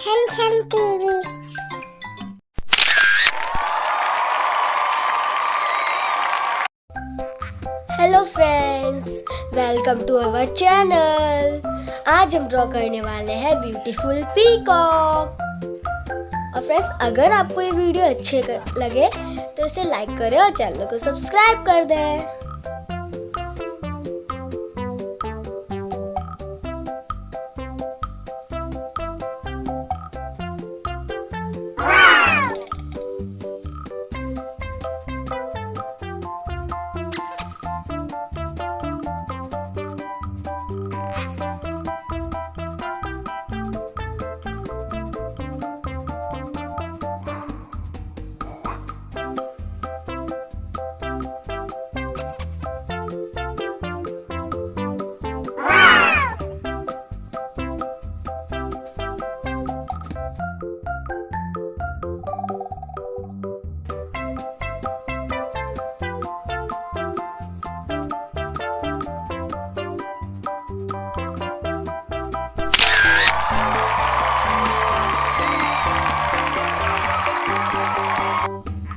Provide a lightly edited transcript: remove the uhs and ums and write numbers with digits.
छन Chhan TV. Hello friends, welcome to our channel. आज हम ड्रॉ करने वाले हैं ब्यूटीफुल पीकॉक। और फ्रेंड्स, अगर आपको ये वीडियो अच्छे लगे तो इसे लाइक करें और चैनल को सब्सक्राइब कर दें।